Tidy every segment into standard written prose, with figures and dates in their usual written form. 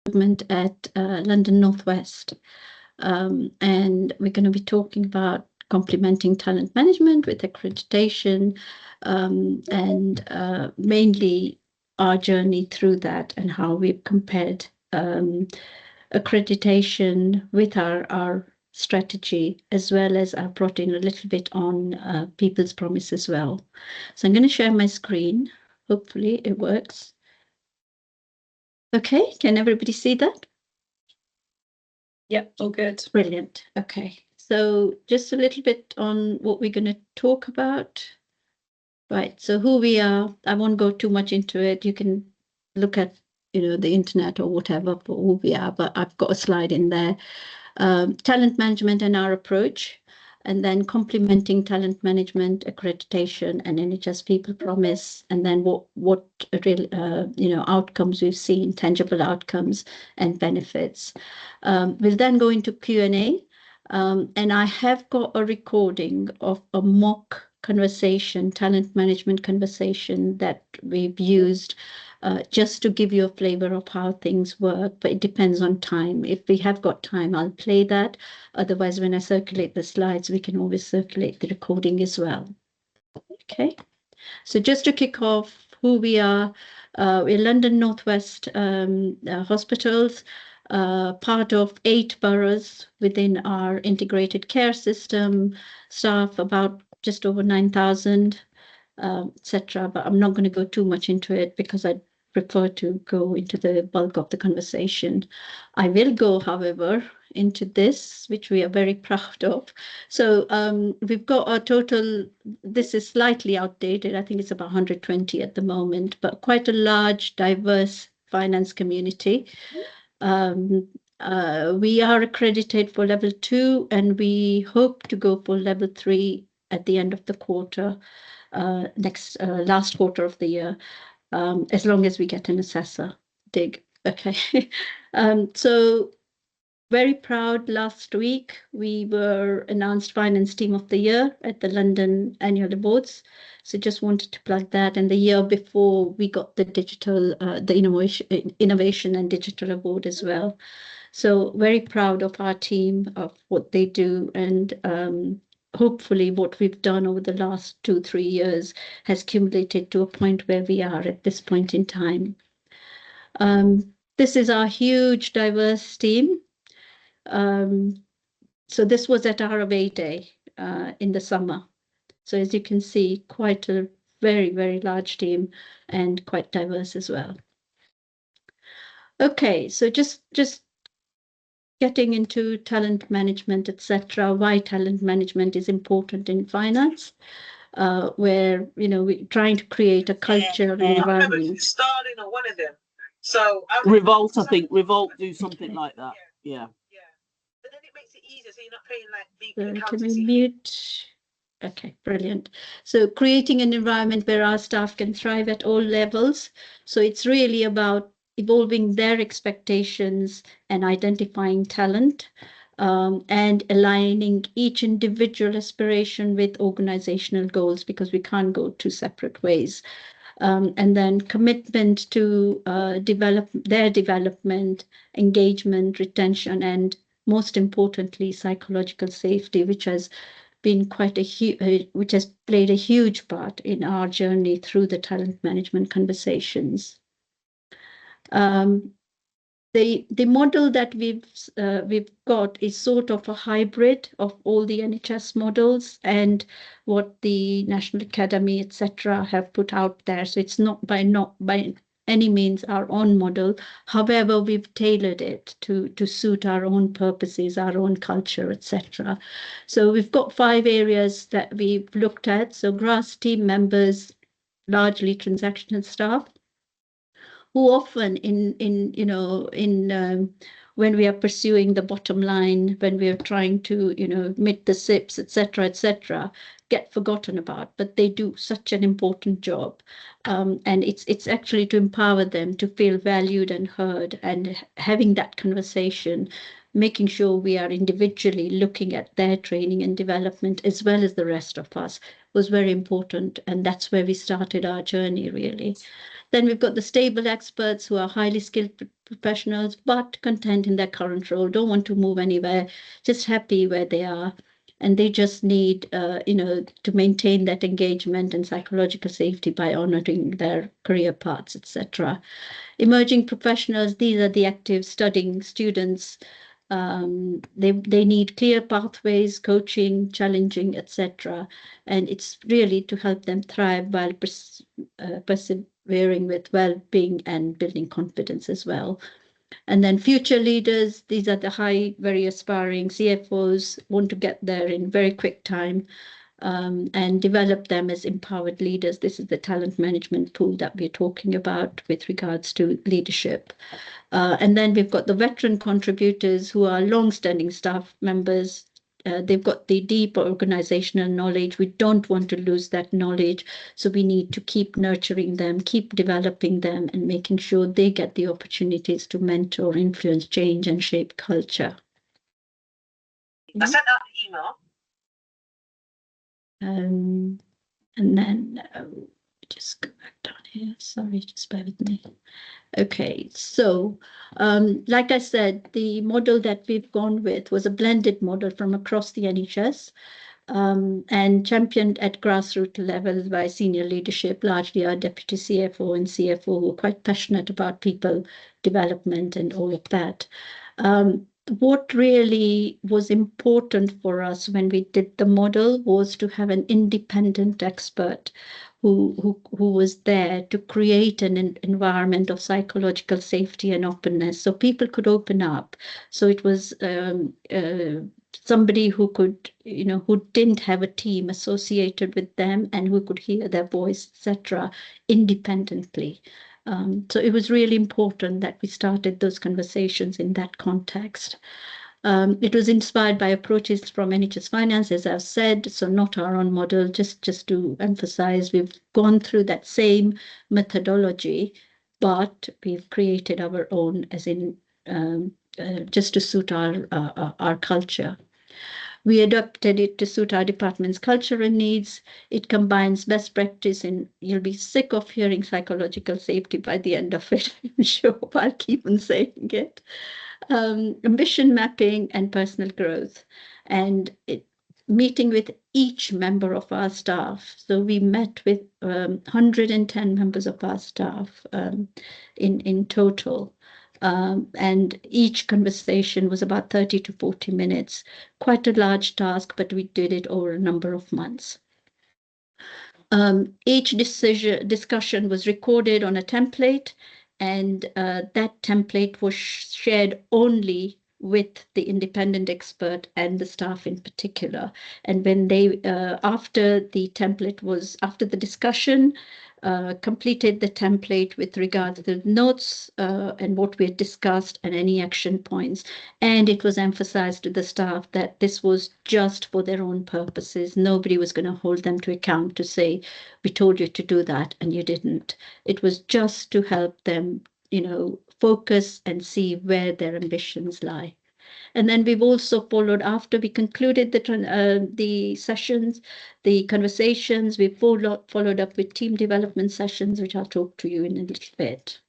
at London Northwest. And we're going to be talking about complementing talent management with accreditation, and mainly our journey through that and how we've compared accreditation with our strategy, as well as I've brought in a little bit on People's Promise as well. So I'm going to share my screen. Hopefully it works. Okay, can everybody see that? Yep, all good. Brilliant. Okay, so just a little bit on what we're going to talk about. Right, so who we are, I won't go too much into it. You can look at, the internet or whatever for who we are, but I've got a slide in there. Talent management and our approach, and then complementing talent management, accreditation, and NHS People Promise, and then what real outcomes we've seen, tangible outcomes and benefits. We'll then go into Q&A, and I have got a recording of a mock conversation, talent management conversation that we've used just to give you a flavor of how things work, but it depends on time. If we have got time, I'll play that. Otherwise, when I circulate the slides, we can always circulate the recording as well. Okay, so just to kick off who we are, we're London Northwest Hospitals, part of 8 boroughs within our integrated care system, staff about just over 9,000, etc. But I'm not going to go too much into it because I prefer to go into the bulk of the conversation. I will go, however, into this, which we are very proud of. So we've got a total, this is slightly outdated, I think it's about 120 at the moment, but quite a large, diverse finance community. We are accredited for level 2, and we hope to go for level 3 at the end of the quarter, last quarter of the year, as long as we get an assessor dig. Okay. So very proud. Last week we were announced Finance Team of the Year at the London Annual Awards. So just wanted to plug that. And the year before we got the digital, the innovation and digital award as well. So very proud of our team, of what they do, and hopefully what we've done over the last 2-3 years has accumulated to a point where we are at this point in time. This is our huge, diverse team. So this was at our away day in the summer. So as you can see, quite a very, very large team and quite diverse as well. Okay, so just getting into talent management, etc. Why talent management is important in finance, where we're trying to create a culture and environment. Starling or one of them. So Revolt, I think. Revolt do something like that. Yeah. But then it makes it easier, so you're not paying like big Can we mute? Okay, brilliant. So creating an environment where our staff can thrive at all levels. So it's really about evolving their expectations and identifying talent, and aligning each individual aspiration with organizational goals, because we can't go 2 separate ways. And then commitment to their development, engagement, retention, and most importantly, psychological safety, which has been which has played a huge part in our journey through the talent management conversations. The model that we've got is sort of a hybrid of all the NHS models and what the National Academy, etc., have put out there. So it's not by any means our own model. However, we've tailored it to suit our own purposes, our own culture, etc. So we've got 5 areas that we've looked at. So grass team members, largely transactional staff, who often when we are pursuing the bottom line, when we are trying to meet the SIPs, etc., get forgotten about, but they do such an important job, and it's actually to empower them to feel valued and heard, and having that conversation, making sure we are individually looking at their training and development as well as the rest of us, was very important, and that's where we started our journey, really. Then we've got the stable experts who are highly skilled professionals, but content in their current role, don't want to move anywhere, just happy where they are. And they just need, to maintain that engagement and psychological safety by honoring their career paths, etc. Emerging professionals, these are the active studying students. They need clear pathways, coaching, challenging, etc. And it's really to help them thrive while persevering with well-being and building confidence as well. And then future leaders, these are the high, very aspiring CFOs, want to get there in very quick time, and develop them as empowered leaders. This is the talent management pool that we're talking about with regards to leadership. And then we've got the veteran contributors who are long-standing staff members. They've got the deep organizational knowledge. We don't want to lose that knowledge. So we need to keep nurturing them, keep developing them, and making sure they get the opportunities to mentor, influence change, and shape culture. I sent out the email. And then just go back down here. Sorry, just bear with me. Okay, so like I said, the model that we've gone with was a blended model from across the NHS, and championed at grassroots level by senior leadership, largely our deputy CFO and CFO, who are quite passionate about people development and all of that. What really was important for us when we did the model was to have an independent expert who was there to create an environment of psychological safety and openness, so people could open up. So it was somebody who could, who didn't have a team associated with them and who could hear their voice, etc., independently. So it was really important that we started those conversations in that context. It was inspired by approaches from NHS Finance, as I've said, so not our own model, just to emphasize, we've gone through that same methodology, but we've created our own, as in just to suit our culture. We adapted it to suit our department's culture and needs. It combines best practice, and you'll be sick of hearing psychological safety by the end of it, I'm sure. I'll keep on saying it. Ambition mapping and personal growth, and meeting with each member of our staff. So we met with 110 members of our staff in total. And each conversation was about 30 to 40 minutes, quite a large task, but we did it over a number of months. Each discussion was recorded on a template, and that template was shared only with the independent expert and the staff in particular. And when they, after the discussion, completed the template with regard to the notes and what we had discussed and any action points. And it was emphasized to the staff that this was just for their own purposes. Nobody was going to hold them to account to say, we told you to do that and you didn't. It was just to help them, focus and see where their ambitions lie. And then we've also followed, after we concluded the sessions, the conversations, we followed up with team development sessions, which I'll talk to you in a little bit.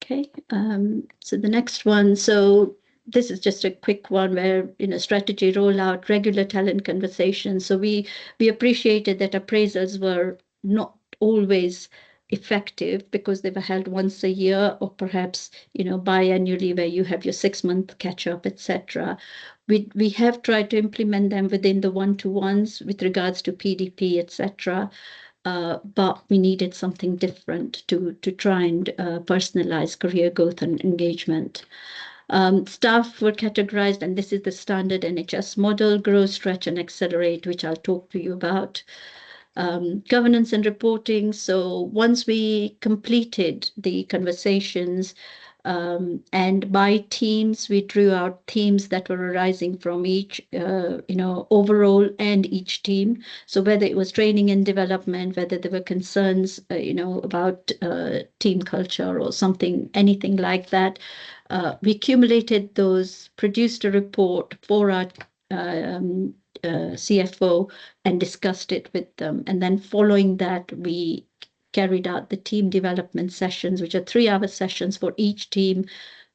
Okay, so the next one. So this is just a quick one where, strategy rollout, regular talent conversations. So we appreciated that appraisals were not always effective because they were held once a year, or perhaps, biannually, where you have your 6-month catch up, etc. We have tried to implement them within the one-to-ones with regards to PDP, etc. But we needed something different to try and personalize career growth and engagement. Staff were categorized, and this is the standard NHS model: grow, stretch, and accelerate, which I'll talk to you about. Governance and reporting. So once we completed the conversations, and by teams, we drew out themes that were arising from each, overall and each team. So whether it was training and development, whether there were concerns, about team culture or something, anything like that, we accumulated those, produced a report for our CFO and discussed it with them. And then following that, we carried out the team development sessions, which are 3-hour sessions for each team,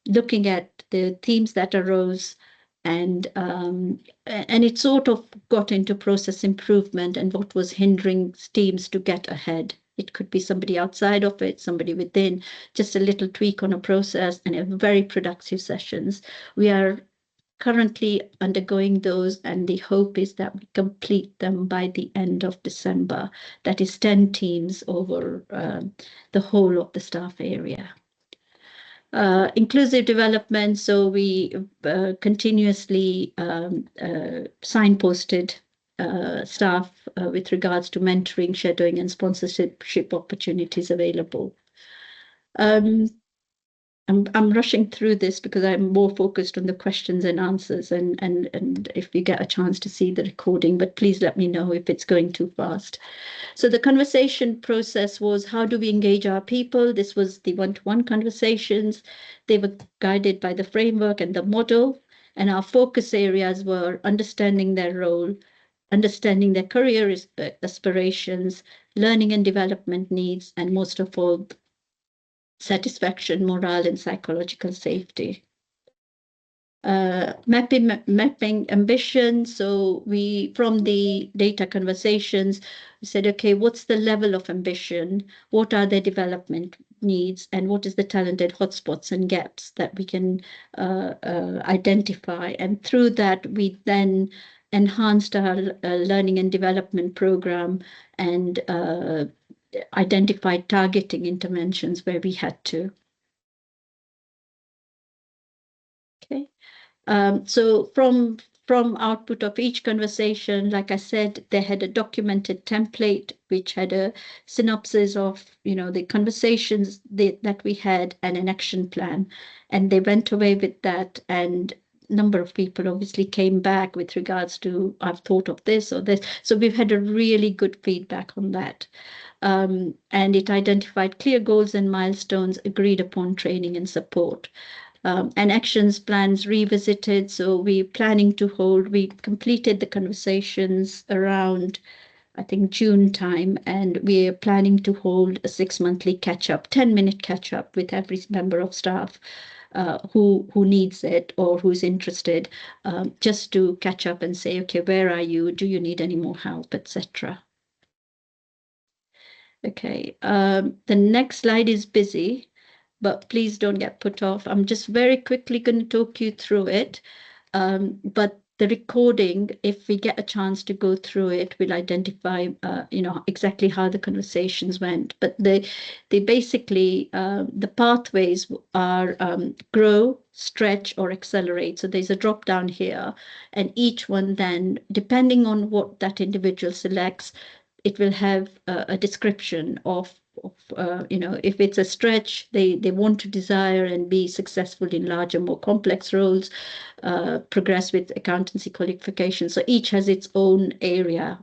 looking at the themes that arose, and it sort of got into process improvement and what was hindering teams to get ahead. It could be somebody outside of it, somebody within, just a little tweak on a process, and a very productive sessions. We are currently undergoing those, and the hope is that we complete them by the end of December. That is 10 teams over the whole of the staff area. Inclusive development, so we continuously signposted staff with regards to mentoring, shadowing, and sponsorship opportunities available. I'm rushing through this because I'm more focused on the questions and answers, and if you get a chance to see the recording, but please let me know if it's going too fast. So the conversation process was, how do we engage our people? This was the one-to-one conversations. They were guided by the framework and the model, and our focus areas were understanding their role, understanding their career aspirations, learning and development needs, and most of all, satisfaction, morale, and psychological safety. Mapping ambition. So we, from the data conversations, we said, okay, what's the level of ambition? What are their development needs? And what is the talented hotspots and gaps that we can identify? And through that, we then enhanced our learning and development program and identified targeting interventions where we had to. Okay. So from output of each conversation, like I said, they had a documented template which had a synopsis of, the conversations that we had and an action plan, and they went away with that. And number of people obviously came back with regards to, I've thought of this or this. So we've had a really good feedback on that. And it identified clear goals and milestones, agreed upon training and support. And actions plans revisited. So we completed the conversations around, I think, June time, and we're planning to hold a 6-monthly catch-up, 10-minute catch-up with every member of staff who needs it or who's interested, just to catch up and say, okay, where are you? Do you need any more help, etc. Okay, the next slide is busy, but please don't get put off. I'm just very quickly going to talk you through it. But the recording, if we get a chance to go through it, will identify, exactly how the conversations went. But they basically, the pathways are grow, stretch, or accelerate. So there's a drop down here, and each one then, depending on what that individual selects, it will have a description of if it's a stretch, they want to desire and be successful in larger, more complex roles, progress with accountancy qualifications. So each has its own area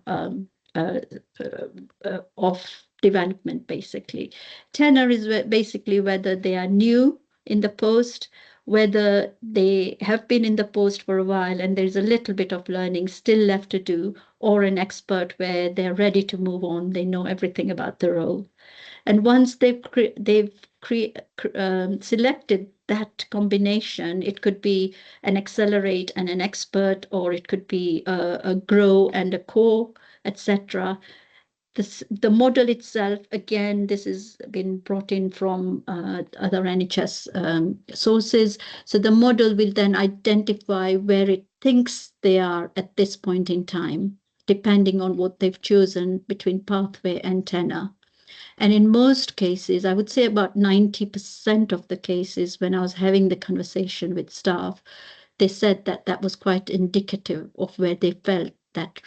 of development, basically. Tenor is basically whether they are new in the post, whether they have been in the post for a while and there's a little bit of learning still left to do, or an expert where they're ready to move on, they know everything about the role. And once they've selected that combination, it could be an accelerate and an expert, or it could be a grow and a core, etc. The model itself, again, this has been brought in from other NHS sources. So the model will then identify where it thinks they are at this point in time, depending on what they've chosen between pathway and tenor. And in most cases, I would say about 90% of the cases, when I was having the conversation with staff, they said that that was quite indicative of where they felt that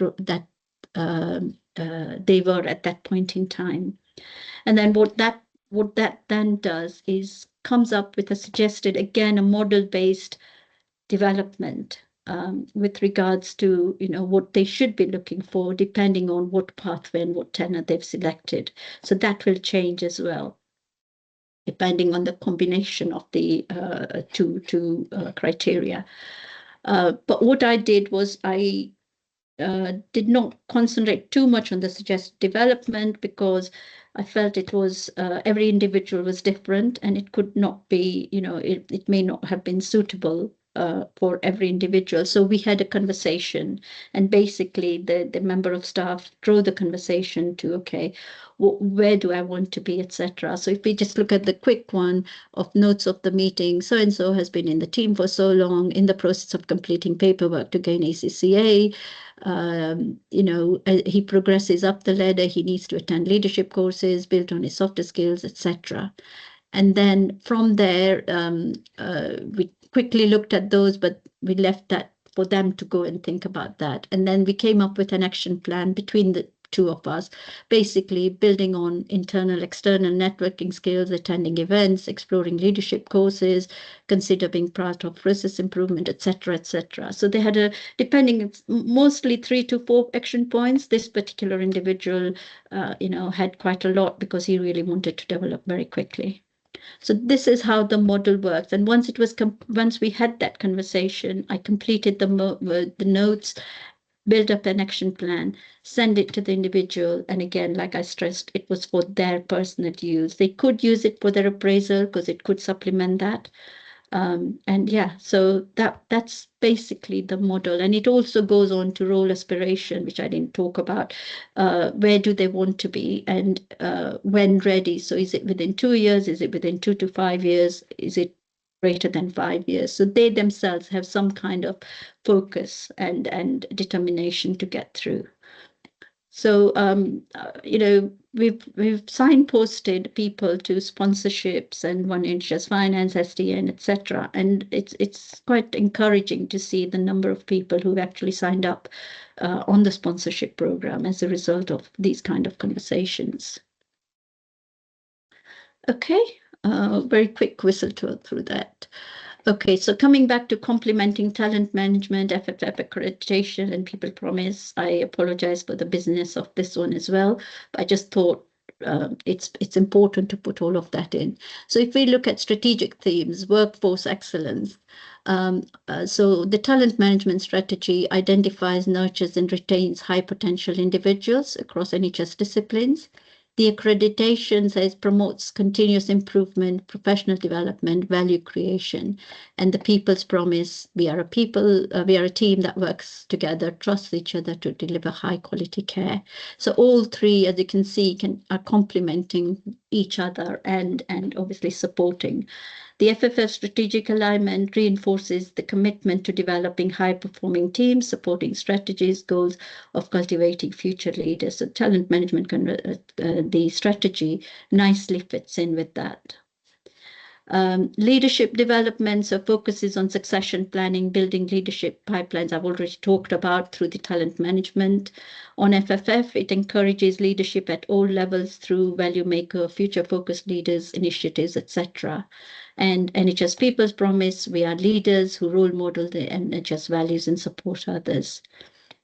they were at that point in time. And then what that then does is comes up with a suggested, again, a model-based development with regards to what they should be looking for, depending on what pathway and what tenor they've selected. So that will change as well, depending on the combination of the two criteria. But what I did was I did not concentrate too much on the suggested development because I felt it was every individual was different and it could not be, it may not have been suitable for every individual. So we had a conversation, and basically the member of staff drove the conversation to, okay, where do I want to be, etc. So if we just look at the quick one of notes of the meeting, so and so has been in the team for so long, in the process of completing paperwork to gain ACCA. He progresses up the ladder, he needs to attend leadership courses, build on his softer skills, etc. And then from there, we quickly looked at those, but we left that for them to go and think about that. And then we came up with an action plan between the two of us, basically building on internal, external networking skills, attending events, exploring leadership courses, consider being part of process improvement, etc., etc. So they had depending, mostly 3 to 4 action points. This particular individual, had quite a lot because he really wanted to develop very quickly. So this is how the model works. And once we had that conversation, I completed the notes, build up an action plan, send it to the individual. And again, like I stressed, it was for their personal use. They could use it for their appraisal because it could supplement that. And yeah, so that's basically the model. And it also goes on to role aspiration, which I didn't talk about. Where do they want to be and when ready? So is it within 2 years? Is it within 2 to 5 years? Is it greater than 5 years? So they themselves have some kind of focus and determination to get through. So, we've signposted people to sponsorships and One Interest Finance, SDN, etc. And it's quite encouraging to see the number of people who've actually signed up on the sponsorship program as a result of these kind of conversations. Okay, very quick whistle tour through that. Okay, so coming back to complementing talent management, FFF accreditation, and people promise, I apologize for the business of this one as well. But I just thought it's important to put all of that in. So if we look at strategic themes, workforce excellence, so the talent management strategy identifies, nurtures, and retains high potential individuals across NHS disciplines. The accreditation says promotes continuous improvement, professional development, value creation, and the people's promise: we are a team that works together, trusts each other to deliver high quality care. So all three, as you can see, are complementing each other and obviously supporting. The FFF strategic alignment reinforces the commitment to developing high-performing teams, supporting strategies, goals of cultivating future leaders. So talent management, the strategy nicely fits in with that. Leadership development, so focuses on succession planning, building leadership pipelines. I've already talked about through the talent management. On FFF, it encourages leadership at all levels through value maker, future focused leaders, initiatives, etc. And NHS People's Promise, we are leaders who role model the NHS values and support others.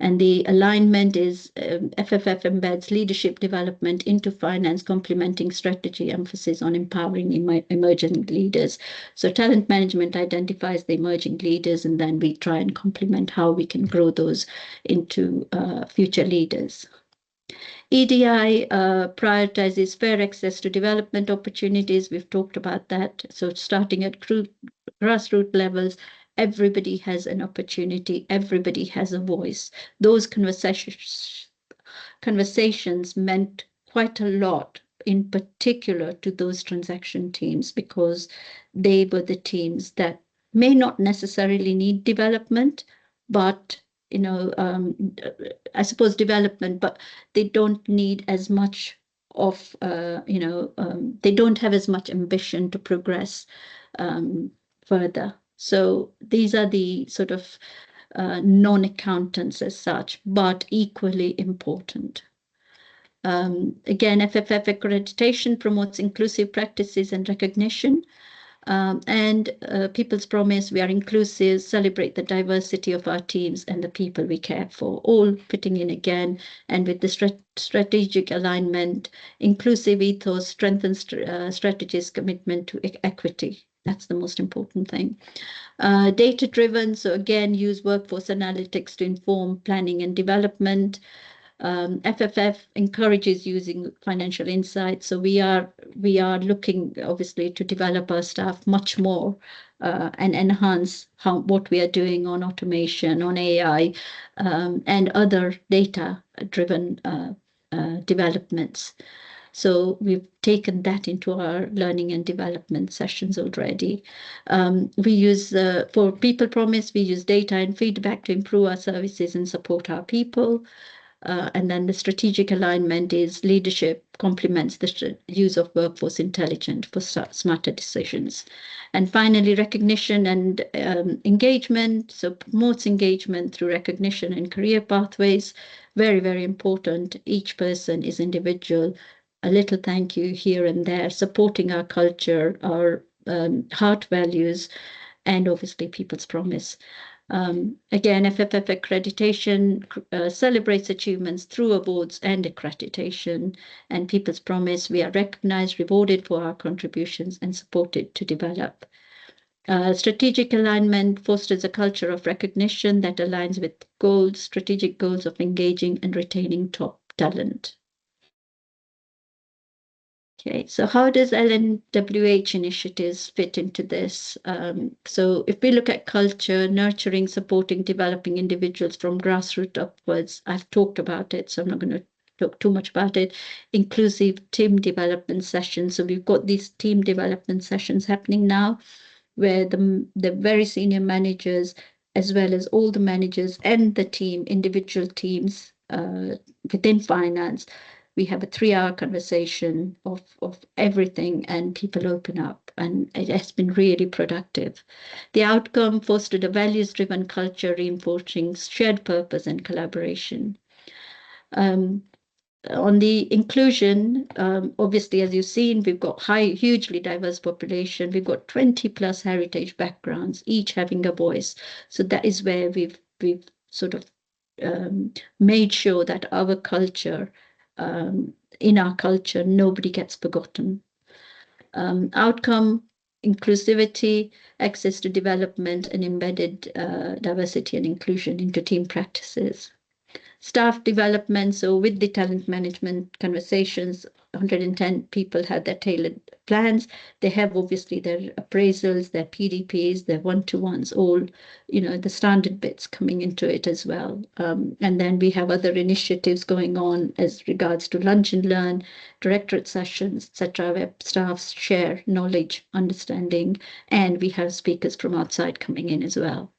And the alignment is FFF embeds leadership development into finance, complementing strategy, emphasis on empowering emerging leaders. So talent management identifies the emerging leaders, and then we try and complement how we can grow those into future leaders. EDI prioritizes fair access to development opportunities. We've talked about that. So starting at grassroots levels, everybody has an opportunity, everybody has a voice. Those conversations meant quite a lot, in particular to those transaction teams, because they were the teams that may not necessarily need development, but I suppose development, but they don't need as much of, they don't have as much ambition to progress further. So these are the sort of non-accountants as such, but equally important. Again, FFF accreditation promotes inclusive practices and recognition. And People's Promise, we are inclusive, celebrate the diversity of our teams and the people we care for, all fitting in again. And with the strategic alignment, inclusive ethos strengthens strategies commitment to equity That's the most important thing. Data-driven, so again, use workforce analytics to inform planning and development. FFF encourages using financial insights, so we are looking obviously to develop our staff much more and enhance what we are doing on automation, on AI, and other data-driven developments. So we've taken that into our learning and development sessions already. We use, for People Promise, we use data and feedback to improve our services and support our people. And then the strategic alignment is leadership complements the use of workforce intelligence for smarter decisions. And finally, recognition and engagement. So promotes engagement through recognition and career pathways. Very, very important. Each person is individual. A little thank you here and there, supporting our culture, our heart values, and obviously People's Promise. Again, FFF accreditation celebrates achievements through awards and accreditation, and People's Promise, we are recognized, rewarded for our contributions and supported to develop. Strategic alignment fosters a culture of recognition that aligns with strategic goals of engaging and retaining top talent. Okay, so how does LNWH initiatives fit into this? So if we look at culture, nurturing, supporting, developing individuals from grassroots upwards, I've talked about it, so I'm not going to talk too much about it. Inclusive team development sessions. So we've got these team development sessions happening now, where the very senior managers, as well as all the managers and the team, individual teams within finance, we have a 3-hour conversation of everything, and people open up, and it has been really productive. The outcome fostered a values-driven culture, reinforcing shared purpose and collaboration. On the inclusion, obviously, as you've seen, we've got hugely diverse population. We've got 20+ heritage backgrounds, each having a voice. So that is where we've sort of made sure that our culture, in our culture, nobody gets forgotten. Outcome, inclusivity, access to development, and embedded diversity and inclusion into team practices. Staff development, so with the talent management conversations, 110 people had their tailored plans. They have obviously their appraisals, their PDPs, their one-to-ones, all, the standard bits coming into it as well. And then we have other initiatives going on as regards to lunch and learn, directorate sessions, etc., where staffs share knowledge, understanding, and we have speakers from outside coming in as well.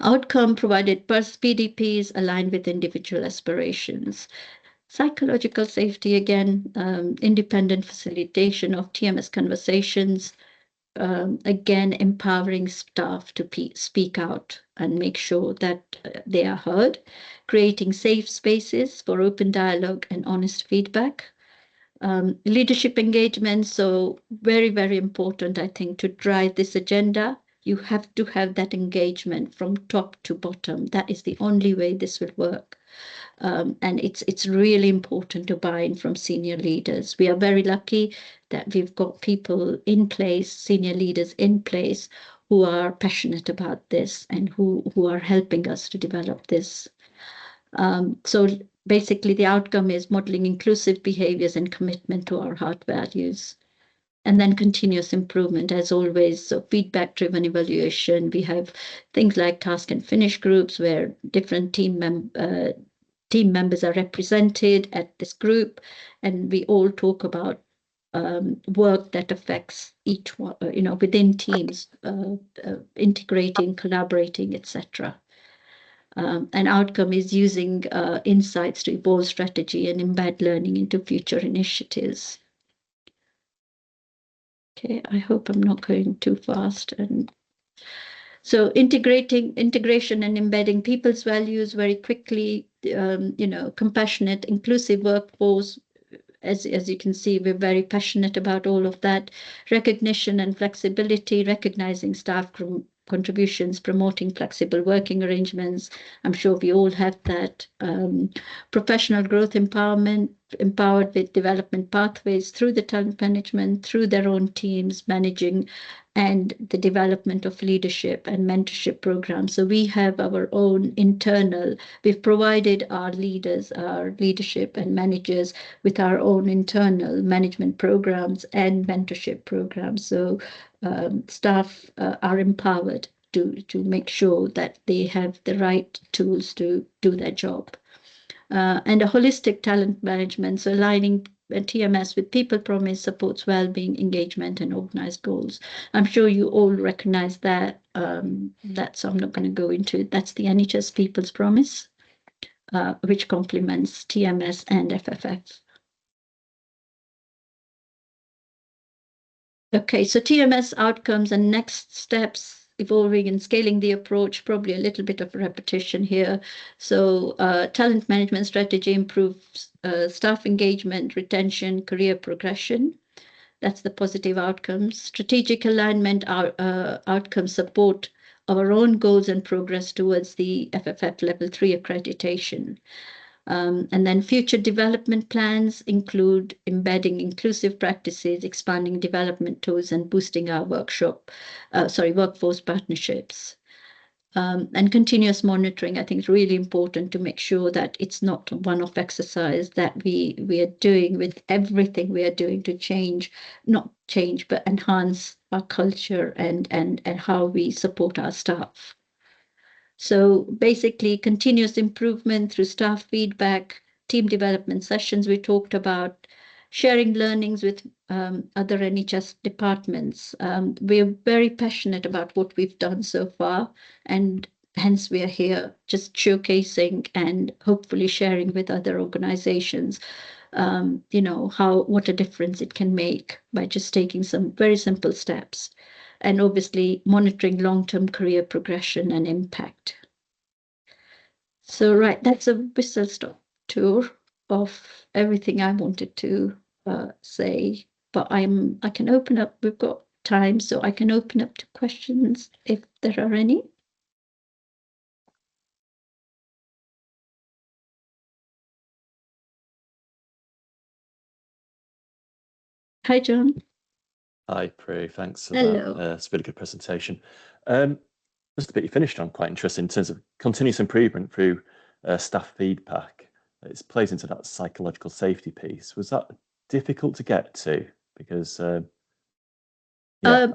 Outcome provided per PDPs aligned with individual aspirations. Psychological safety, again, independent facilitation of TMS conversations, again, empowering staff to speak out and make sure that they are heard, creating safe spaces for open dialogue and honest feedback. Leadership engagement, so very, very important, I think, to drive this agenda. You have to have that engagement from top to bottom. That is the only way this will work. And it's really important to buy in from senior leaders. We are very lucky that we've got people in place, senior leaders in place, who are passionate about this and who are helping us to develop this. So basically, the outcome is modeling inclusive behaviors and commitment to our heart values. And then continuous improvement, as always. So feedback-driven evaluation. We have things like task and finish groups where different team members are represented at this group, and we all talk about work that affects each one, within teams, integrating, collaborating, etc. An outcome is using insights to evolve strategy and embed learning into future initiatives. Okay, I hope I'm not going too fast. And so integration and embedding people's values very quickly, compassionate, inclusive workforce. As you can see, we're very passionate about all of that. Recognition and flexibility, recognizing staff contributions, promoting flexible working arrangements. I'm sure we all have that. Professional growth empowerment, empowered with development pathways through the talent management, through their own teams, managing, and the development of leadership and mentorship programs. So we have our own internal, we've provided our leaders, our leadership and managers with our own internal management programs and mentorship programs. So staff are empowered to make sure that they have the right tools to do their job. And a holistic talent management, so aligning TMS with people promise supports well-being, engagement, and organized goals. I'm sure you all recognize that. So I'm not going to go into it. That's the NHS People's Promise, which complements TMS and FFF. Okay, so TMS outcomes and next steps, evolving and scaling the approach, probably a little bit of repetition here. So talent management strategy improves staff engagement, retention, career progression. That's the positive outcomes. Strategic alignment, outcomes support our own goals and progress towards the FFF Level 3 accreditation. And then future development plans include embedding inclusive practices, expanding development tools, and boosting our workforce partnerships. And continuous monitoring, I think, is really important to make sure that it's not a one-off exercise, that we are doing with everything we are doing to not change, but enhance our culture and how we support our staff. So basically, continuous improvement through staff feedback, team development sessions we talked about, sharing learnings with other NHS departments. We're very passionate about what we've done so far, and hence we are here just showcasing and hopefully sharing with other organizations, what a difference it can make by just taking some very simple steps. And obviously monitoring long-term career progression and impact. So, right, that's a whistle-stop tour of everything I wanted to say. But I can open up, we've got time, so I can open up to questions if there are any. Hi, John. Hi, Prue. Thanks for Hello. that. It's been a good presentation. Just the bit you finished on, quite interesting in terms of continuous improvement through staff feedback. It plays into that psychological safety piece. Was that difficult to get to? Because I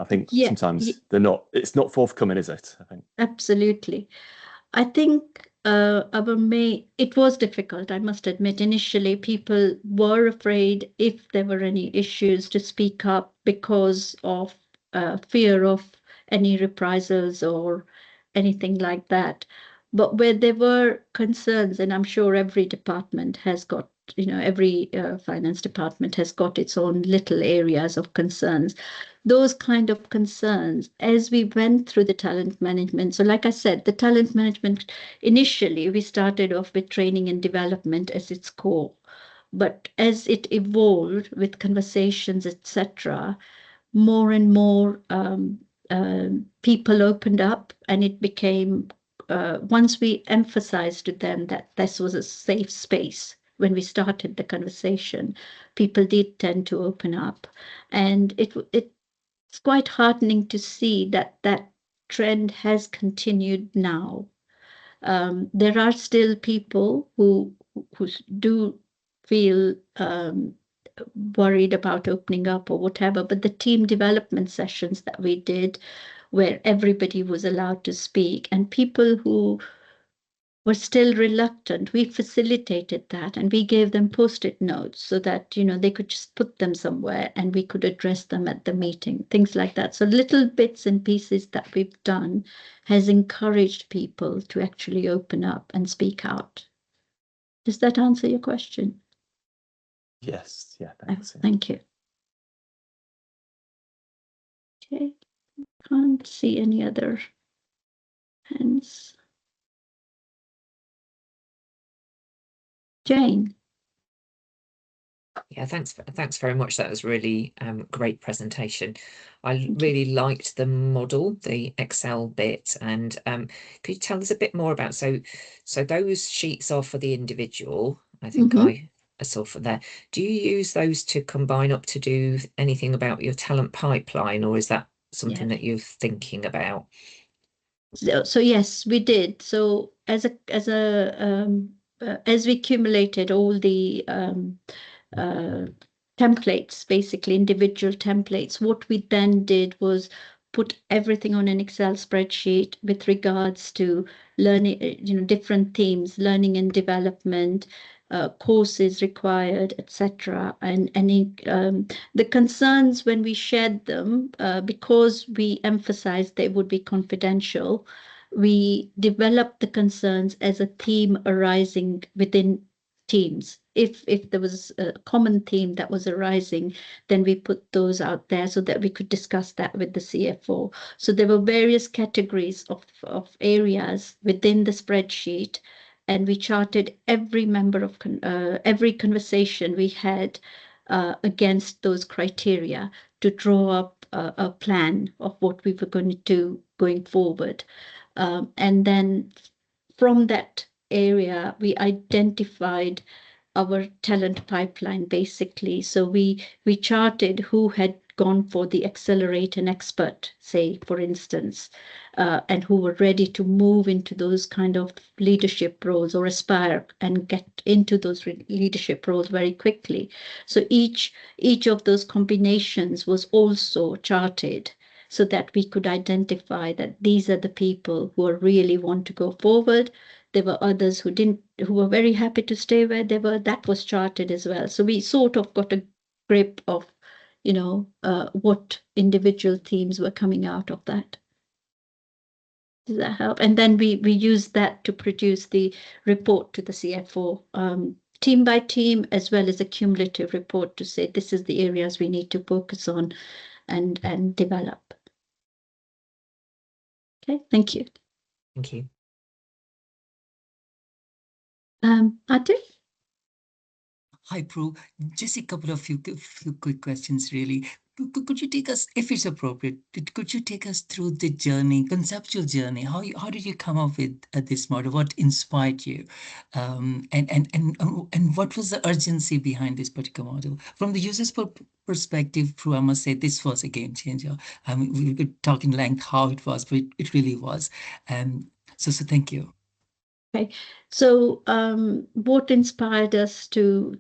think sometimes it's not forthcoming, is it? I think. Absolutely. I think it was difficult, I must admit. Initially, people were afraid if there were any issues to speak up because of fear of any reprisals or anything like that. But where there were concerns, and I'm sure every department has got, every finance department has got its own little areas of concerns. Those kind of concerns, as we went through the talent management. So like I said, the talent management, initially, we started off with training and development as its core. But as it evolved with conversations, etc., more and more people opened up, and it became, once we emphasized to them that this was a safe space, when we started the conversation, people did tend to open up. And it's quite heartening to see that trend has continued now. There are still people who do feel worried about opening up or whatever, but the team development sessions that we did, where everybody was allowed to speak, and people who were still reluctant, we facilitated that, and we gave them post-it notes so that they could just put them somewhere and we could address them at the meeting, things like that. So little bits and pieces that we've done has encouraged people to actually open up and speak out. Does that answer your question? Yes, yeah, thanks. Yeah. Thank you. Okay, can't see any other hands. Jane. Yeah, thanks very much. That was really great presentation. I really liked the model, the Excel bit, and could you tell us a bit more about so those sheets are for the individual. I think I saw for there. Do you use those to combine up to do anything about your talent pipeline, or is that something that you're thinking about? So yes, we did. So as we accumulated all the templates, basically individual templates, what we then did was put everything on an Excel spreadsheet with regards to learning, different themes, learning and development, courses required, etc. And any the concerns when we shared them, because we emphasized they would be confidential, we developed the concerns as a theme arising within teams. If there was a common theme that was arising, then we put those out there so that we could discuss that with the CFO. So there were various categories of areas within the spreadsheet, and we charted every member of every conversation we had against those criteria to draw up a plan of what we were going to do going forward. And then from that area, we identified our talent pipeline basically. So we charted who had gone for the accelerate and expert, say, for instance, and who were ready to move into those kind of leadership roles or aspire and get into those leadership roles very quickly. So each of those combinations was also charted so that we could identify that these are the people who are really want to go forward. There were others who didn't, who were very happy to stay where they were. That was charted as well. So we sort of got a grip of, what individual themes were coming out of that. Does that help? And then we use that to produce the report to the CFO, team by team, as well as a cumulative report to say this is the areas we need to focus on and develop. Okay, thank you. Thank you. Atu? Hi, Prue. Just a couple of few quick questions, really. Could you take us, if it's appropriate, could you take us through the journey, conceptual journey? How did you come up with this model? What inspired you, and what was the urgency behind this particular model? From the user's perspective, Prue, I must say this was a game changer. I mean, we could talk in length how it was, but it really was. So thank you. Okay, so what inspired us to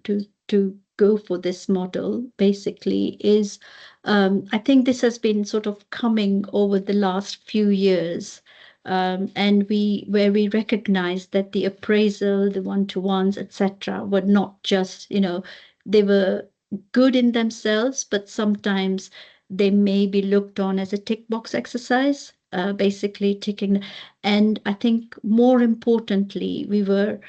go for this model basically is, I think this has been sort of coming over the last few years, and where we recognized that the appraisal, the one-to-ones, etc., were not just, they were good in themselves, but sometimes they may be looked on as a tick box exercise, basically ticking. And I think more importantly, we were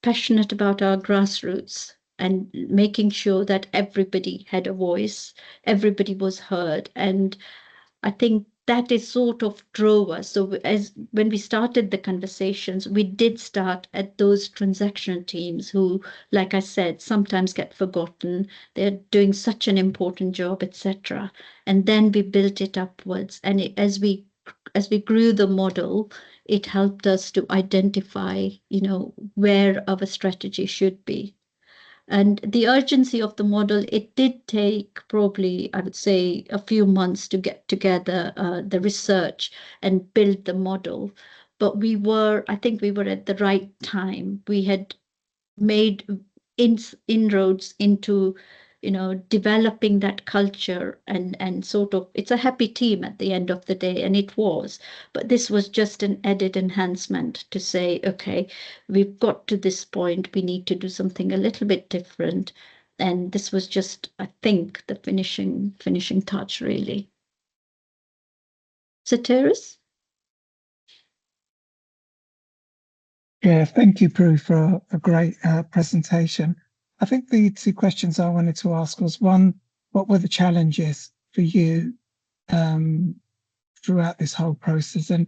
passionate about our grassroots and making sure that everybody had a voice, everybody was heard. And I think that is sort of drove us. So as when we started the conversations, we did start at those transactional teams who, like I said, sometimes get forgotten. They're doing such an important job, etc. And then we built it upwards. And as we grew the model, it helped us to identify, where our strategy should be. And the urgency of the model, it did take probably, I would say, a few months to get together the research and build the model. But I think we were at the right time. We had made inroads into, developing that culture and sort of, it's a happy team at the end of the day, and it was. But this was just an added enhancement to say, okay, we've got to this point, we need to do something a little bit different. And this was just, I think, the finishing touch, really. Soteris? Yeah, thank you, Prue, for a great presentation. I think the two questions I wanted to ask was, one, what were the challenges for you throughout this whole process, and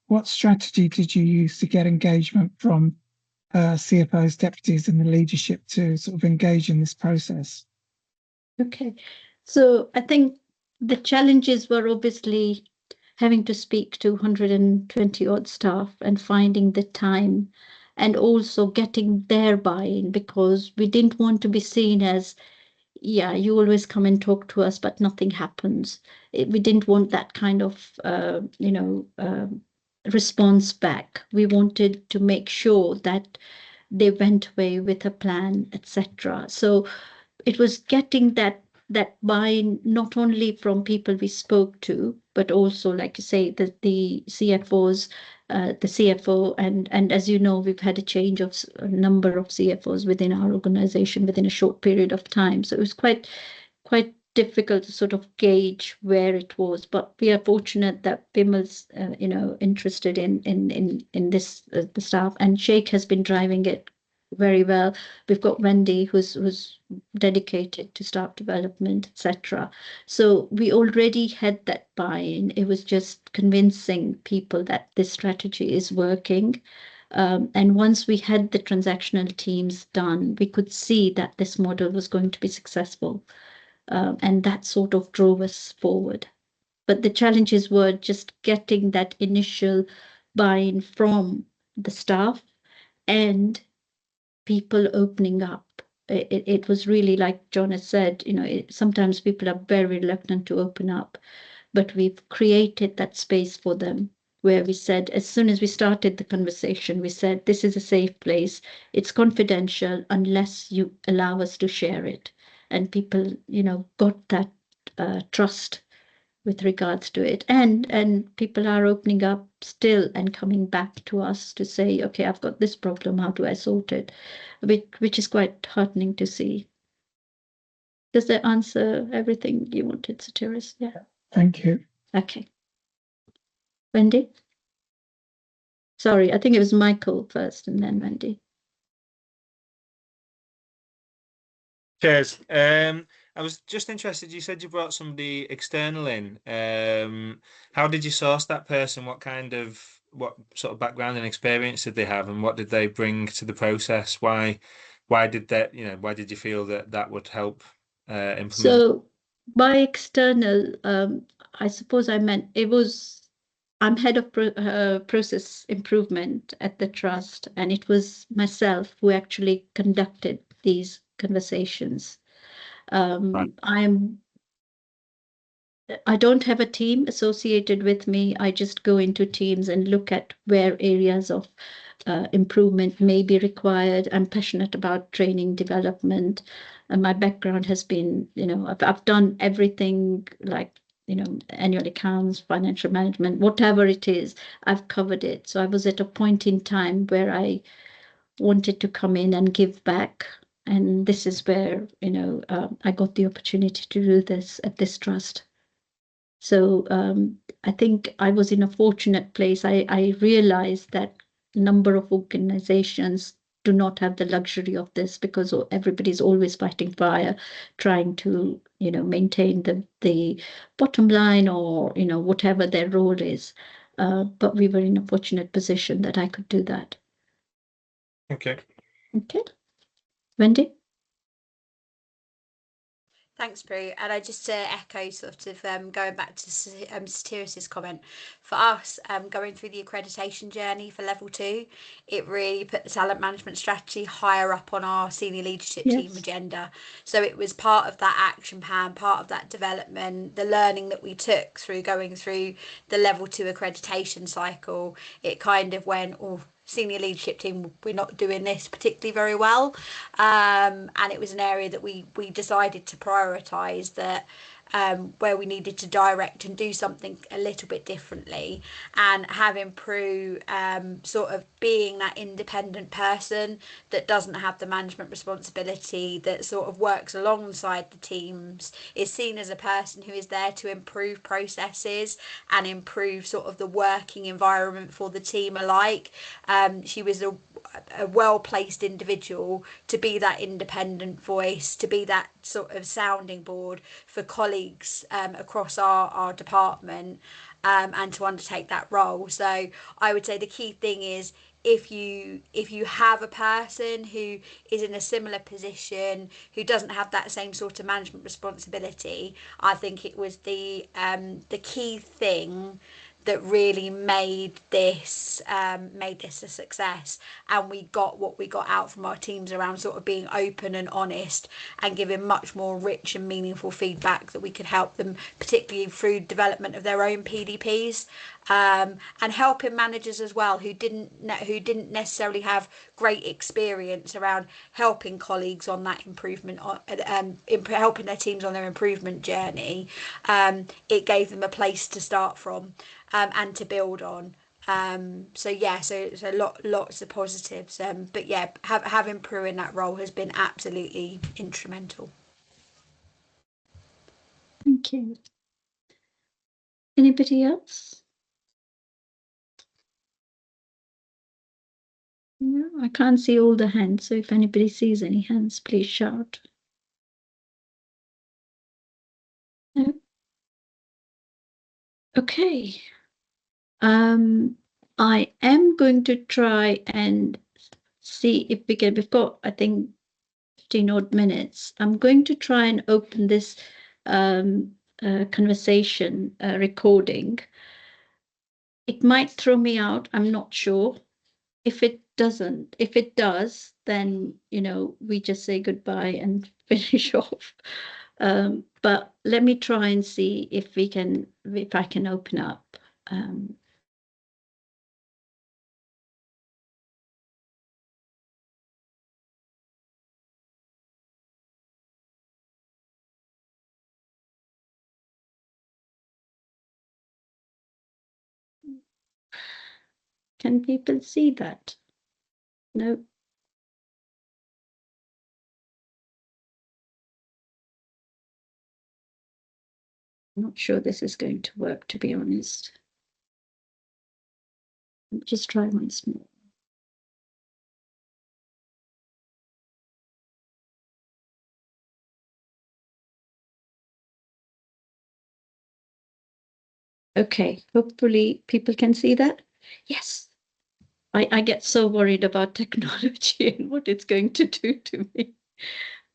what strategy did you use to get engagement from CFOs, deputies, and the leadership to sort of engage in this process? Okay. So I think the challenges were obviously having to speak to 120 odd staff and finding the time and also getting their buy-in, because we didn't want to be seen as, yeah, you always come and talk to us, but nothing happens. We didn't want that kind of, response back. We wanted to make sure that they went away with a plan, etc. So it was getting that buy-in not only from people we spoke to, but also, like you say, the CFOs, the CFO, and as you know, we've had a change of a number of CFOs within our organization within a short period of time. So it was quite difficult to sort of gauge where it was. But we are fortunate that Bimal's, interested in this, the staff, and Sheikh has been driving it very well. We've got Wendy, who's dedicated to staff development, etc. So we already had that buy-in. It was just convincing people that this strategy is working. And once we had the transactional teams done, we could see that this model was going to be successful. And that sort of drove us forward. But the challenges were just getting that initial buy-in from the staff and people opening up. It was really, like John has said, sometimes people are very reluctant to open up, but we've created that space for them where we said, as soon as we started the conversation, we said, this is a safe place. It's confidential unless you allow us to share it. And people, got that trust with regards to it, and people are opening up still and coming back to us to say, okay, I've got this problem, how do I sort it, which is quite heartening to see. Does that answer everything you wanted, Satiris? Yeah. Thank you. Okay. Wendy? Sorry, I think it was Michael first and then Wendy. Cheers. I was just interested, you said you brought somebody external in. How did you source that person? What sort of background and experience did they have, and what did they bring to the process? Why did you feel that would help implement? So by external, I suppose I meant I'm head of process improvement at the trust, and it was myself who actually conducted these conversations. Right. I don't have a team associated with me. I just go into teams and look at where areas of improvement may be required. I'm passionate about training development, and my background has been, I've done everything, like, annual accounts, financial management, whatever it is, I've covered it. So I was at a point in time where I wanted to come in and give back. And this is where, I got the opportunity to do this at this trust. So I think I was in a fortunate place. I realized that a number of organizations do not have the luxury of this, because everybody's always fighting fire, trying to, maintain the bottom line, or, whatever their role is. But we were in a fortunate position that I could do that. Okay. Okay. Wendy? Thanks, Prue. And I just to echo sort of going back to Satiris's comment, for us, going through the accreditation journey for level 2, it really put the talent management strategy higher up on our senior leadership team agenda. So it was part of that action plan, part of that development, the learning that we took through going through the level 2 accreditation cycle. It kind of went, oh, senior leadership team, we're not doing this particularly very well, and it was an area that we decided to prioritize, that where we needed to direct and do something a little bit differently, and having Prue sort of being that independent person that doesn't have the management responsibility, that sort of works alongside the teams, is seen as a person who is there to improve processes and improve sort of the working environment for the team alike. She was a well-placed individual to be that independent voice, to be that sort of sounding board for colleagues across our department, and to undertake that role. So I would say the key thing is if you have a person who is in a similar position, who doesn't have that same sort of management responsibility, I think it was the key thing that really made this a success. And we got what we got out from our teams around sort of being open and honest and giving much more rich and meaningful feedback that we could help them, particularly through development of their own PDPs, and helping managers as well who didn't necessarily have great experience around helping colleagues on that improvement, helping their teams on their improvement journey. It gave them a place to start from, and to build on. So lots of positives. But yeah, having Prue in that role has been absolutely instrumental. Thank you. Anybody else? No, I can't see all the hands, so if anybody sees any hands, please shout. No? Okay. I am going to try and see if we can, we've got, I think, 15 odd minutes. I'm going to try and open this conversation recording. It might throw me out, I'm not sure. If it doesn't, if it does, then, you know, we just say goodbye and finish off. But let me try and see if I can open up. Can people see that? No. I'm not sure this is going to work, to be honest. Just try once more. Okay, hopefully people can see that. Yes. I get so worried about technology and what it's going to do to me.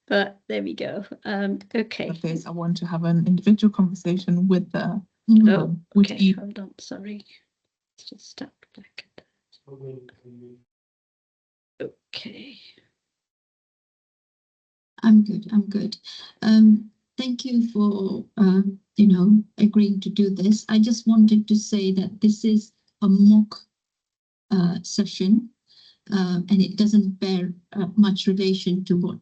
But there we go. Okay. This, I want to have an individual conversation with the with okay, hold on, sorry. Let's just start back at that. Okay. I'm good. Thank you for agreeing to do this. I just wanted to say that this is a mock session, and it doesn't bear much relation to what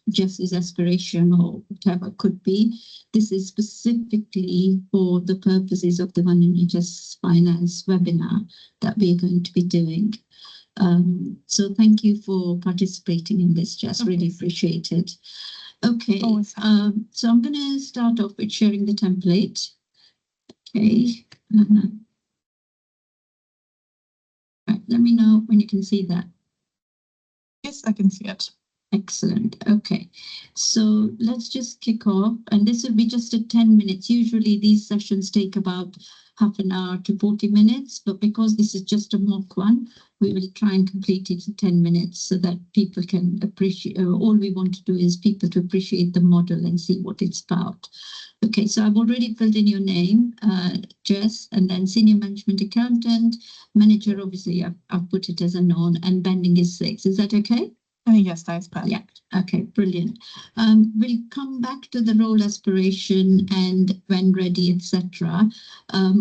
Jess's aspiration or whatever could be. This is specifically for the purposes of the One NHS Finance webinar that we're going to be doing. So thank you for participating in this, Jess. Really appreciate it. Okay, so I'm going to start off with sharing the template. Okay. Right, let me know when you can see that. Yes, I can see it. Excellent. Okay, so let's just kick off, and this will be just a 10 minutes. Usually these sessions take about half an hour to 40 minutes, but because this is just a mock one, we will try and complete it in 10 minutes so that people can appreciate. All we want to do is people to appreciate the model and see what it's about. Okay, so I've already filled in your name, Jess, and then senior management accountant, manager, obviously I've put it as a known, and banding is 6. Is that okay? Yes, that is perfect. Yeah, okay, brilliant. We'll come back to the role aspiration and when ready, etc.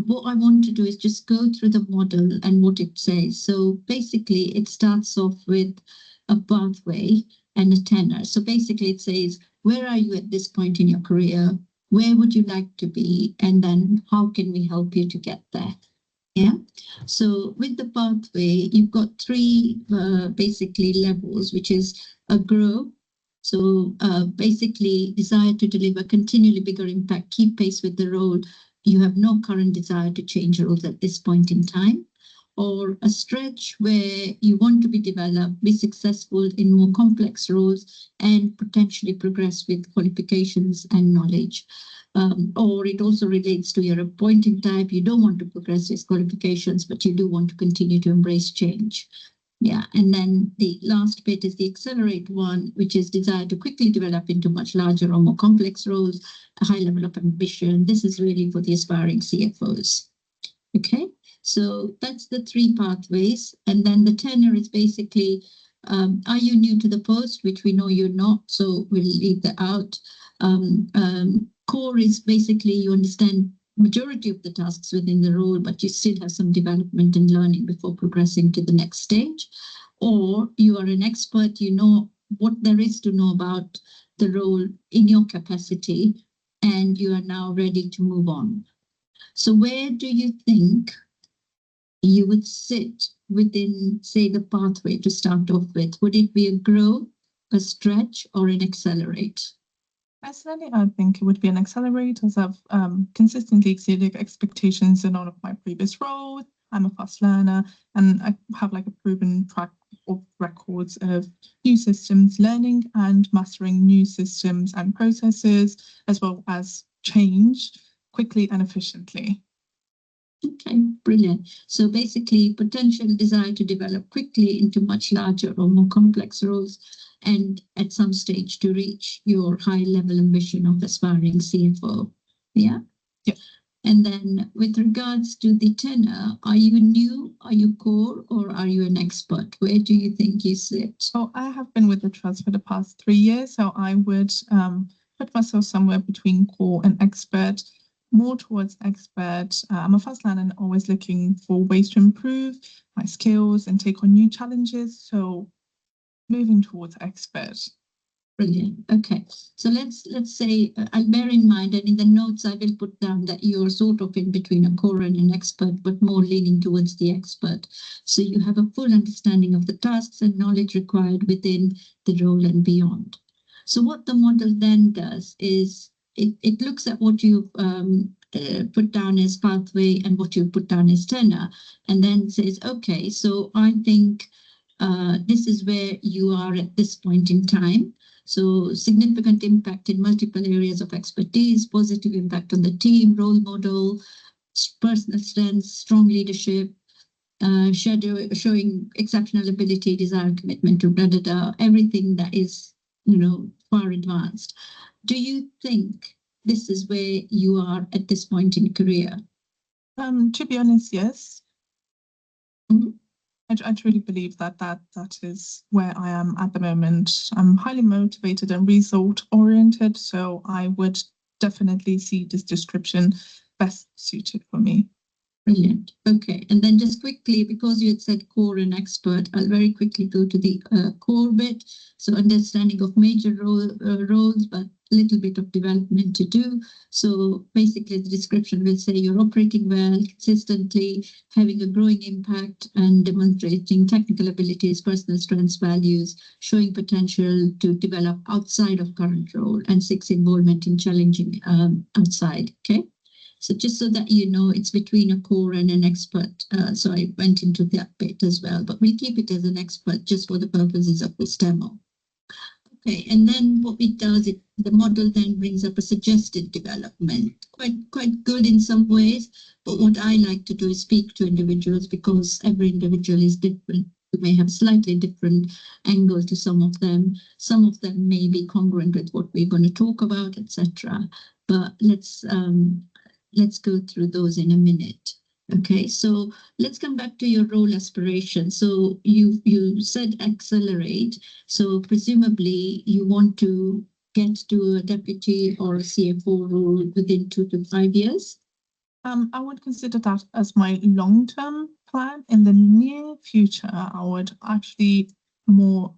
What I want to do is just go through the model and what it says. So basically, it starts off with a pathway and a tenor. So basically, it says, where are you at this point in your career? Where would you like to be? And then how can we help you to get there? Yeah, so with the pathway, you've got 3 basically levels, which is a grow. So basically desire to deliver continually bigger impact, keep pace with the role. You have no current desire to change roles at this point in time. Or a stretch where you want to be developed, be successful in more complex roles and potentially progress with qualifications and knowledge. or it also relates to your appointing type. You don't want to progress these qualifications, but you do want to continue to embrace change. Yeah, and then the last bit is the accelerate one, which is desire to quickly develop into much larger or more complex roles, a high level of ambition. This is really for the aspiring CFOs. Okay, so that's the 3 pathways. And then the tenor is basically, are you new to the post, which we know you're not, so we'll leave that out. Core is basically you understand majority of the tasks within the role, but you still have some development and learning before progressing to the next stage. Or you are an expert, you know what there is to know about the role in your capacity, and you are now ready to move on. So where do you think you would sit within, say, the pathway to start off with? Would it be a grow, a stretch, or an accelerate? Personally, I think it would be an accelerate, as I've consistently exceeded expectations in all of my previous roles. I'm a fast learner, and I have like a proven track of records of new systems learning and mastering new systems and processes, as well as change quickly and efficiently. Okay, brilliant. So basically, potential desire to develop quickly into much larger or more complex roles, and at some stage to reach your high level ambition of aspiring CFO. Yeah? Yeah. And then with regards to the tenor, are you new, are you core, or are you an expert? Where do you think you sit? So I have been with the trust for the past 3 years, so I would put myself somewhere between core and expert, more towards expert. I'm a fast learner and always looking for ways to improve my skills and take on new challenges. So moving towards expert. Brilliant. Okay, so let's say I'll bear in mind, and in the notes I will put down that you're sort of in between a core and an expert, but more leaning towards the expert. So you have a full understanding of the tasks and knowledge required within the role and beyond. So what the model then does is it looks at what you've put down as pathway and what you've put down as tenor, and then says, okay, so I think this is where you are at this point in time. So significant impact in multiple areas of expertise, positive impact on the team, role model, personal strengths, strong leadership, showing exceptional ability, desire, commitment to everything that is, far advanced. Do you think this is where you are at this point in career? To be honest, yes. Mhm. I truly believe that is where I am at the moment. I'm highly motivated and result oriented, so I would definitely see this description best suited for me. Brilliant. Okay, and then just quickly, because you had said core and expert, I'll very quickly go to the core bit. So understanding of major roles, but a little bit of development to do. So basically the description will say you're operating well, consistently, having a growing impact and demonstrating technical abilities, personal strengths, values, showing potential to develop outside of current role, and 6, involvement in challenging outside. Okay. So just so that you know, it's between a core and an expert. So I went into that bit as well, but we'll keep it as an expert just for the purposes of this demo. Okay, and then what it does, the model then brings up a suggested development. Quite good in some ways, but what I like to do is speak to individuals, because every individual is different. You may have slightly different angle to some of them. Some of them may be congruent with what we're going to talk about, etc. But let's go through those in a minute. Okay, so let's come back to your role aspiration. So you said accelerate. So presumably you want to get to a deputy or a CFO role within 2 to 5 years? I would consider that as my long-term plan. In the near future, I would actually more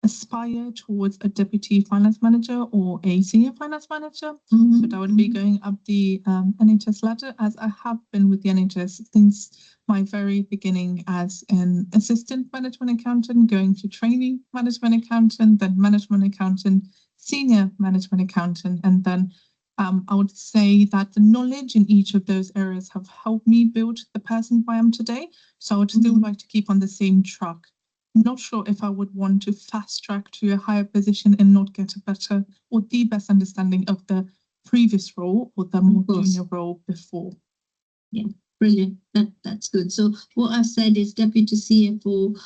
aspire towards a deputy finance manager or a senior finance manager. Mhm. But I would be going up the NHS ladder, as I have been with the NHS since my very beginning as an assistant management accountant, going to trainee management accountant, then management accountant, senior management accountant, and then I would say that the knowledge in each of those areas have helped me build the person I am today. So I would still like to keep on the same track. Not sure if I would want to fast track to a higher position and not get a better or the best understanding of the previous role or the more course. junior role before. Brilliant. That's good. So what I've said is deputy CFO,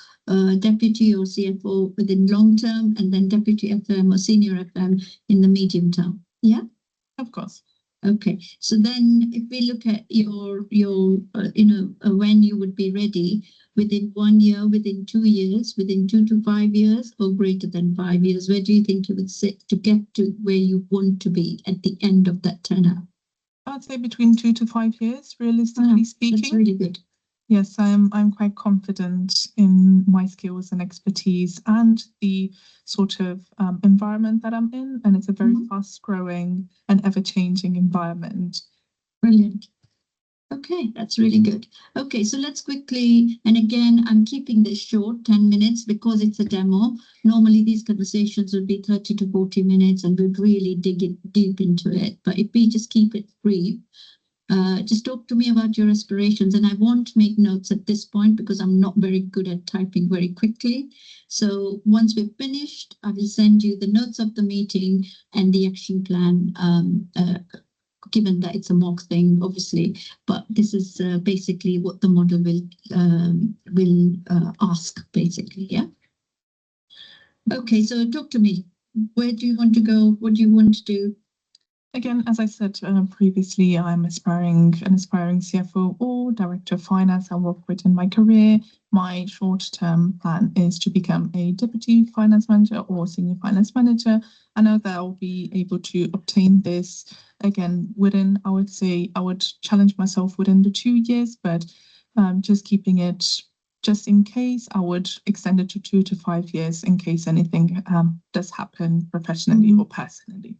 deputy or CFO within long term, and then deputy FM or senior FM in the medium term. Yeah. Of course. Okay. So then, if we look at your when you would be ready, within 1 year, within 2 years, within 2 to 5 years, or greater than 5 years, where do you think you would sit to get to where you want to be at the end of that tenure? I'd say between 2 to 5 years, realistically speaking. That's really good. Yes, I'm quite confident in my skills and expertise and the sort of environment that I'm in, and it's a very fast-growing and ever-changing environment. Brilliant. Okay, that's really good. Okay, so let's quickly, and again, I'm keeping this short, 10 minutes, because it's a demo. Normally these conversations would be 30 to 40 minutes and we'd really dig it deep into it. But if we just keep it brief, just talk to me about your aspirations. And I won't make notes at this point because I'm not very good at typing very quickly. So once we've finished, I will send you the notes of the meeting and the action plan, given that it's a mock thing, obviously, but this is basically what the model will ask, basically, yeah? Okay, so talk to me. Where do you want to go? What do you want to do? Again, as I said previously, I'm an aspiring CFO or director of finance. I work within my career. My short-term plan is to become a deputy finance manager or senior finance manager. I know that I'll be able to obtain this again within, I would say, I would challenge myself within the 2 years, but just keeping it just in case, I would extend it to 2 to 5 years in case anything does happen professionally or personally.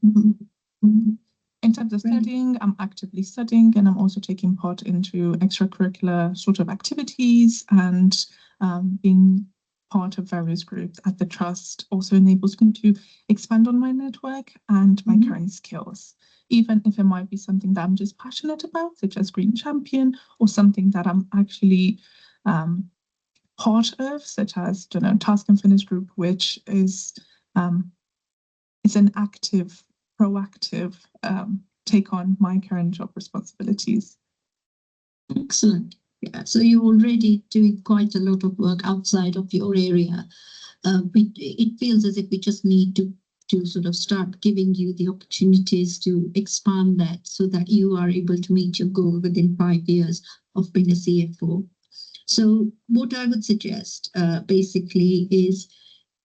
In terms of studying, I'm actively studying and I'm also taking part into extracurricular sort of activities, and being part of various groups at the trust also enables me to expand on my network and my current skills, even if it might be something that I'm just passionate about, such as Green Champion, or something that I'm actually part of, such as, Task and Finish Group, which is it's an active, proactive take on my current job responsibilities. Excellent. Yeah, so you're already doing quite a lot of work outside of your area. It feels as if we just need to sort of start giving you the opportunities to expand that so that you are able to meet your goal within 5 years of being a CFO. So what I would suggest basically is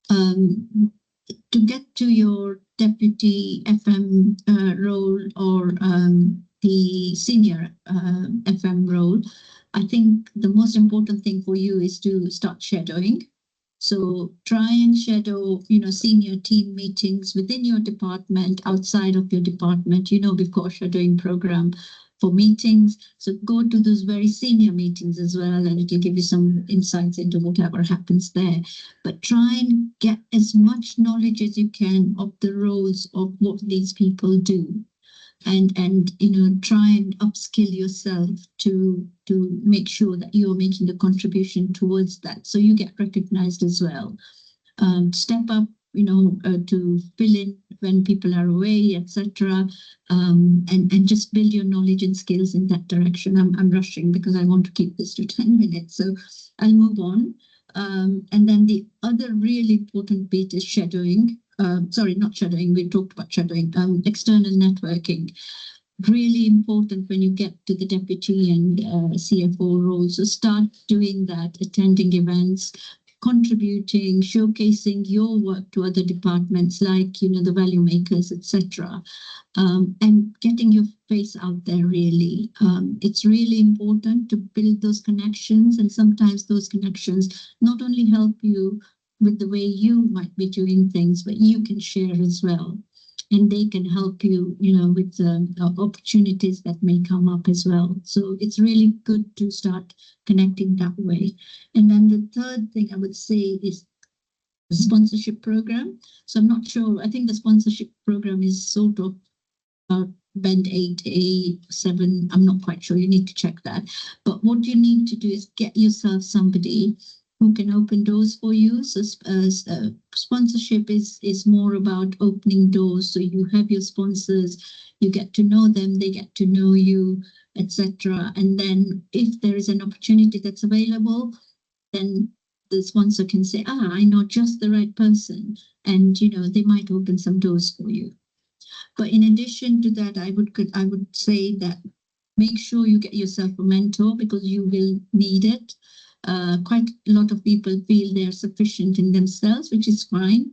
to get to your deputy FM role or the senior FM role, I think the most important thing for you is to start shadowing. So try and shadow, senior team meetings within your department, outside of your department. We've got a shadowing program for meetings. So go to those very senior meetings as well, and it'll give you some insights into whatever happens there. But try and get as much knowledge as you can of the roles of what these people do. And try and upskill yourself to make sure that you're making a contribution towards that, so you get recognized as well. Step up, to fill in when people are away, etc. And just build your knowledge and skills in that direction. I'm rushing because I want to keep this to 10 minutes, so I'll move on. And then the other really important bit is shadowing. Sorry, not shadowing. We talked about shadowing. External networking. Really important when you get to the deputy and CFO roles. So start doing that, attending events, contributing, showcasing your work to other departments like, the value makers, etc. And getting your face out there, really. It's really important to build those connections, and sometimes those connections not only help you with the way you might be doing things, but you can share as well. And they can help you, with opportunities that may come up as well. So it's really good to start connecting that way. And then the third thing I would say is the sponsorship program. So I'm not sure. I think the sponsorship program is sort of band 8A, 7. I'm not quite sure. You need to check that. But what you need to do is get yourself somebody who can open doors for you. So sponsorship is more about opening doors. So you have your sponsors, you get to know them, they get to know you, etc. And then if there is an opportunity that's available, then the sponsor can say, I know just the right person, and they might open some doors for you. But in addition to that, I would say that make sure you get yourself a mentor, because you will need it. Quite a lot of people feel they're sufficient in themselves, which is fine.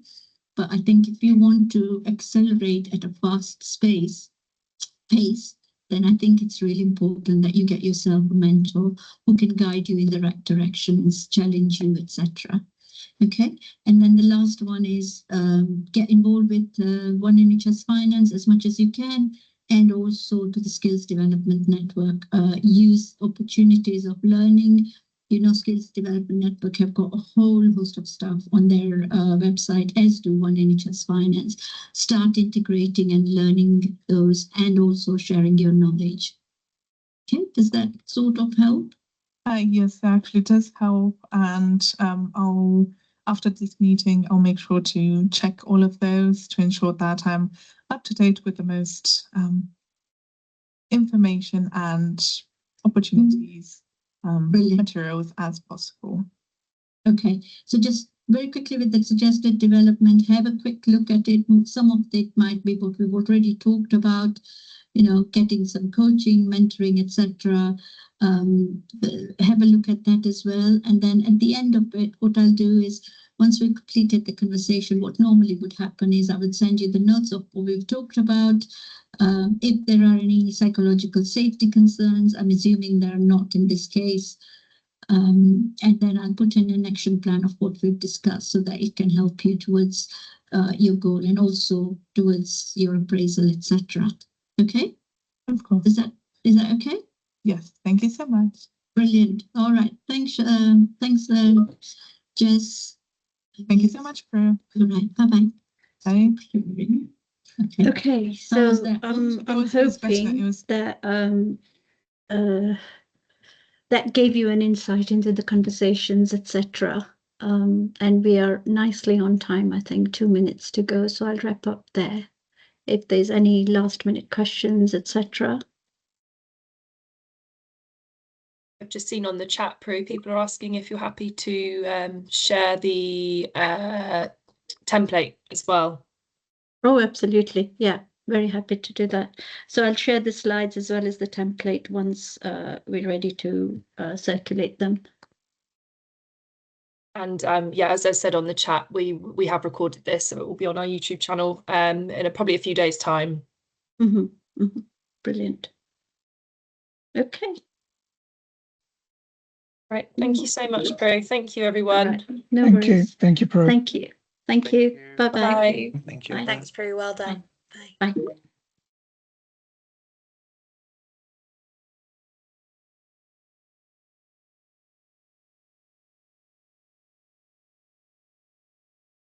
But I think if you want to accelerate at a fast pace, then I think it's really important that you get yourself a mentor who can guide you in the right directions, challenge you, etc. Okay, and then the last one is get involved with One NHS Finance as much as you can, and also to the Skills Development Network. Use opportunities of learning. Skills Development Network have got a whole host of stuff on their website, as do One NHS Finance. Start integrating and learning those, and also sharing your knowledge. Okay, does that sort of help? Yes, that actually does help. And after this meeting, I'll make sure to check all of those to ensure that I'm up to date with the most information and opportunities, materials as possible. Okay, so just very quickly with the suggested development, have a quick look at it. Some of it might be what we've already talked about, getting some coaching, mentoring, etc. Have a look at that as well. And then at the end of it, what I'll do is, once we've completed the conversation, what normally would happen is I would send you the notes of what we've talked about. If there are any psychological safety concerns, I'm assuming there are not in this case. And then I'll put in an action plan of what we've discussed, so that it can help you towards your goal, and also towards your appraisal, etc. Okay? Of course. Is that okay? Yes, thank you so much. Brilliant. All right. Thanks, Jess. Thank you so much, Prue. All right. Bye-bye. Bye. Okay. Okay, How was so that? I'm It was better. hoping It was- that that gave you an insight into the conversations, etc. And we are nicely on time. I think 2 minutes to go, so I'll wrap up there. If there's any last minute questions, etc. I've just seen on the chat, Prue, people are asking if you're happy to share the template as well. Oh, absolutely. Yeah, very happy to do that. So I'll share the slides as well as the template once we're ready to circulate them. And yeah, as I said on the chat, we have recorded this, so it will be on our YouTube channel in probably a few days' time. Brilliant. Okay. Right. Thank you so much, Prue. Thank you, everyone. Right. No Thank you. worries. Thank you, Prue. Thank you. Thank you. Bye-bye. Bye. Thank you. Bye. Thanks, Prue. Well done. Bye. Bye.